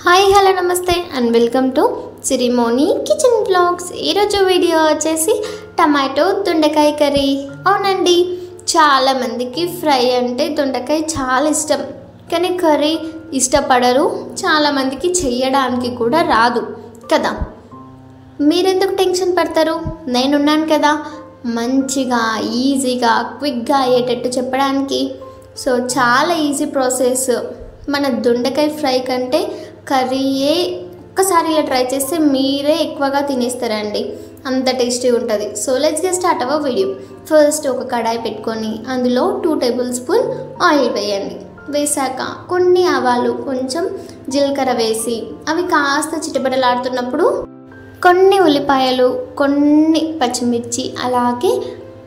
Hi hello నమస్తే and welcome to సిరిమోని kitchen blogs. ఈరోజు వీడియో వచ్చేసి టమాటో దొండకాయ కర్రీ. అవునండి, చాలామందికి ఫ్రై అంటే దొండకాయ చాలా ఇష్టం, కానీ కర్రీ ఇష్టపడరు. చాలామందికి చెయ్యడానికి కూడా రాదు కదా. మీరెందుకు టెన్షన్ పడతారు? నేనున్నాను కదా మంచిగా ఈజీగా క్విక్గా అయ్యేటట్టు చెప్పడానికి. సో చాలా ఈజీ ప్రాసెస్. మన దొండకాయ ఫ్రై కంటే కర్రీయే ఒక్కసారి ఇలా ట్రై చేస్తే మీరే ఎక్కువగా తినేస్తారండి, అంత టేస్టీ ఉంటుంది. So let's get start our video. First ఒక కడాయి పెట్టుకొని అందులో 2 టేబుల్ స్పూన్ ఆయిల్ వేయండి. వేసాక కొన్ని ఆవాలు, కొంచెం జీలకర్ర వేసి అవి కాస్త చిటపటలాడుతున్నప్పుడు కొన్ని ఉల్లిపాయలు, కొన్ని పచ్చిమిర్చి, అలాగే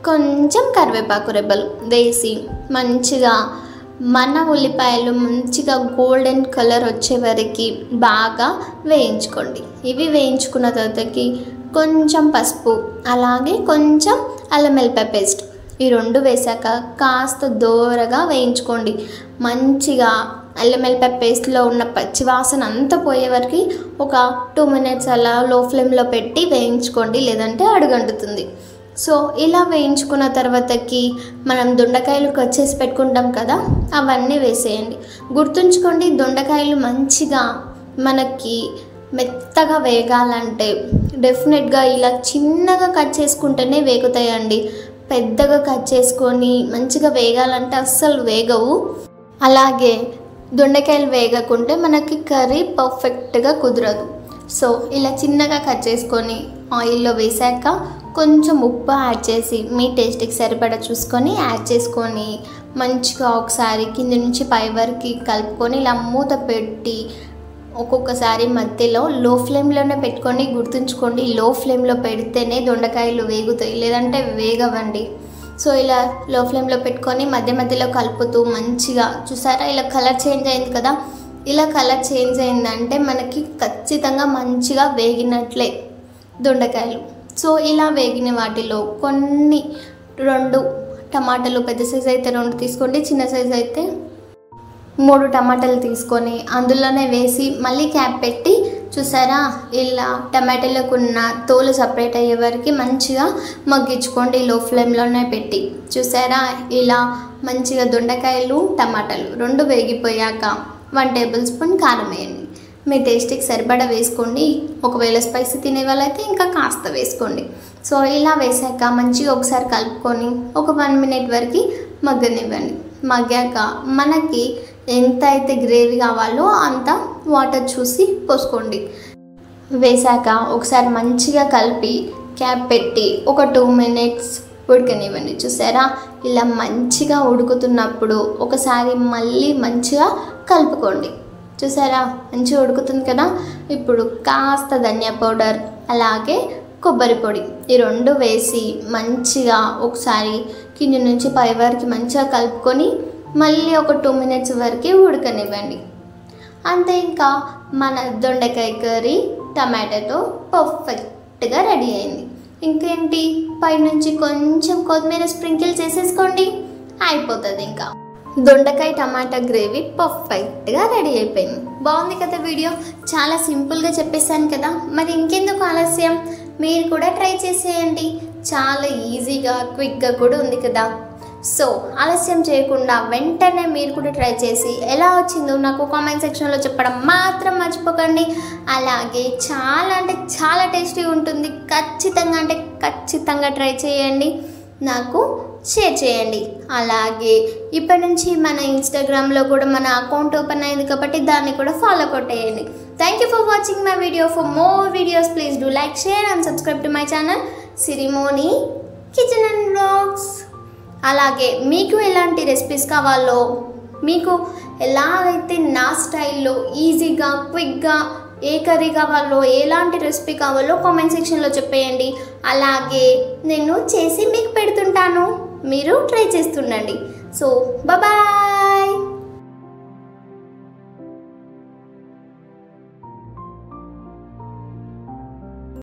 కొంచెం కరివేపాకు రెబ్బలు వేసి మంచిగా మన ఉల్లిపాయలు మంచిగా గోల్డెన్ కలర్ వచ్చే వరకు బాగా వేయించుకోండి. ఇవి వేయించుకున్న తర్వాతకి కొంచెం పసుపు, అలాగే కొంచెం అల్లం వెల్లిపాయ పేస్ట్, ఈ 2 వేసాక కాస్త దోరగా వేయించుకోండి. మంచిగా అల్లం వెల్లిపాయ పేస్ట్లో ఉన్న పచ్చివాసన అంతా పోయే వరకు ఒక 2 మినిట్స్ అలా లో ఫ్లేమ్లో పెట్టి వేయించుకోండి, లేదంటే అడుగంటుతుంది. సో ఇలా వేయించుకున్న తర్వాతకి మనం దొండకాయలు కట్ చేసి పెట్టుకుంటాం కదా, అవన్నీ వేసేయండి. గుర్తుంచుకోండి, దొండకాయలు మంచిగా మనకి మెత్తగా వేగాలంటే డెఫినెట్గా ఇలా చిన్నగా కట్ చేసుకుంటేనే వేగుతాయండి. పెద్దగా కట్ చేసుకొని మంచిగా వేగాలంటే అస్సలు వేగవు. అలాగే దొండకాయలు వేగకుంటే మనకి కర్రీ పర్ఫెక్ట్గా కుదరదు. సో ఇలా చిన్నగా కట్ చేసుకొని ఆయిల్లో వేసాక కొంచెం ఉప్పు యాడ్ చేసి మీ టేస్ట్కి సరిపడా చూసుకొని యాడ్ చేసుకొని మంచిగా ఒకసారి కింద నుంచి పై వరకు కలుపుకొని ఇలా మూత పెట్టి ఒక్కొక్కసారి మధ్యలో లో ఫ్లేమ్లోనే పెట్టుకొని, గుర్తుంచుకోండి లో ఫ్లేమ్లో పెడితేనే దొండకాయలు వేగుతాయి, లేదంటే వేగవండి. సో ఇలా లో ఫ్లేమ్లో పెట్టుకొని మధ్య మధ్యలో కలుపుతూ మంచిగా చూసారా ఇలా కలర్ చేంజ్ అయింది కదా. ఇలా కలర్ చేంజ్ అయిందంటే మనకి ఖచ్చితంగా మంచిగా వేగినట్లే దొండకాయలు. సో ఇలా వేగిన వాటిలో కొన్ని 2 టమాటాలు, పెద్ద సైజు అయితే 2 తీసుకోండి, చిన్న సైజు అయితే 3 టమాటాలు తీసుకొని అందులోనే వేసి మళ్ళీ క్యాప్ పెట్టి చూసారా ఇలా టమాటాలకు ఉన్న తోలు సపరేట్ అయ్యే వరకు మంచిగా మగ్గించుకోండి లో ఫ్లేమ్లోనే పెట్టి. చూసారా ఇలా మంచిగా దొండకాయలు, టమాటాలు 2 వేగిపోయాక 1 టేబుల్ స్పూన్ కారం వేయండి. మీ టేస్ట్కి సరిపడా వేసుకోండి. ఒకవేళ స్పైసీ తినే వాళ్ళైతే ఇంకా కాస్త వేసుకోండి. సో ఇలా వేసాక మంచిగా ఒకసారి కలుపుకొని ఒక 1 మినిట్ వరకు మగ్గనివ్వండి. మగ్గాక మనకి ఎంత అయితే గ్రేవీ కావాలో అంత వాటర్ చూసి పోసుకోండి. వేసాక ఒకసారి మంచిగా కలిపి క్యాప్ పెట్టి ఒక 2 మినిట్స్ ఉడకనివ్వండి. చూసారా ఇలా మంచిగా ఉడుకుతున్నప్పుడు ఒకసారి మళ్ళీ మంచిగా కలుపుకోండి. చూసారా మంచిగా ఉడుకుతుంది కదా. ఇప్పుడు కాస్త ధనియా పౌడర్, అలాగే కొబ్బరి పొడి, ఈ 2 వేసి మంచిగా ఒకసారి కింద నుంచి పై వరకు మంచిగా కలుపుకొని మళ్ళీ ఒక 2 మినిట్స్ వరకు ఉడకనివ్వండి. అంతే, ఇంకా మన దొండకాయ కర్రీ టమాటాతో పర్ఫెక్ట్గా రెడీ అయింది. ఇంకేంటి, పైనుంచి కొంచెం కొత్తిమీర స్ప్రింకిల్ చేసేసుకోండి, అయిపోతుంది. ఇంకా దొండకాయ టమాటా గ్రేవీ పర్ఫెక్ట్గా రెడీ అయిపోయింది. బాగుంది కదా వీడియో, చాలా సింపుల్గా చెప్పేశాను కదా. మరి ఇంకెందుకు ఆలస్యం, మీరు కూడా ట్రై చేసేయండి. చాలా ఈజీగా క్విక్గా కూడా ఉంది కదా. సో ఆలస్యం చేయకుండా వెంటనే మీరు కూడా ట్రై చేసి ఎలా వచ్చిందో నాకు కామెంట్ సెక్షన్లో చెప్పడం మాత్రం మర్చిపోకండి. అలాగే చాలా అంటే చాలా టేస్టీగా ఉంటుంది. ఖచ్చితంగా ట్రై చేయండి, నాకు షేర్ చేయండి. అలాగే ఇప్పటి నుంచి మన ఇన్స్టాగ్రామ్లో కూడా మన అకౌంట్ ఓపెన్ అయింది కాబట్టి దాన్ని కూడా ఫాలో కొట్టేయండి. Thank you for watching my video. For more videos please do like, share and subscribe to my channel Sirimoni kitchen and blogs. అలాగే మీకు ఎలాంటి రెసిపీస్ కావాలో, మీకు ఎలాగైతే నా స్టైల్లో ఈజీగా క్విక్గా ఏ కర్రీ కావాలో, ఎలాంటి రెసిపీ కావాలో కామెంట్ సెక్షన్లో చెప్పేయండి. అలాగే నేను చేసి మీకు పెడుతుంటాను, మీరు ట్రై చేస్తుండండి. So bye.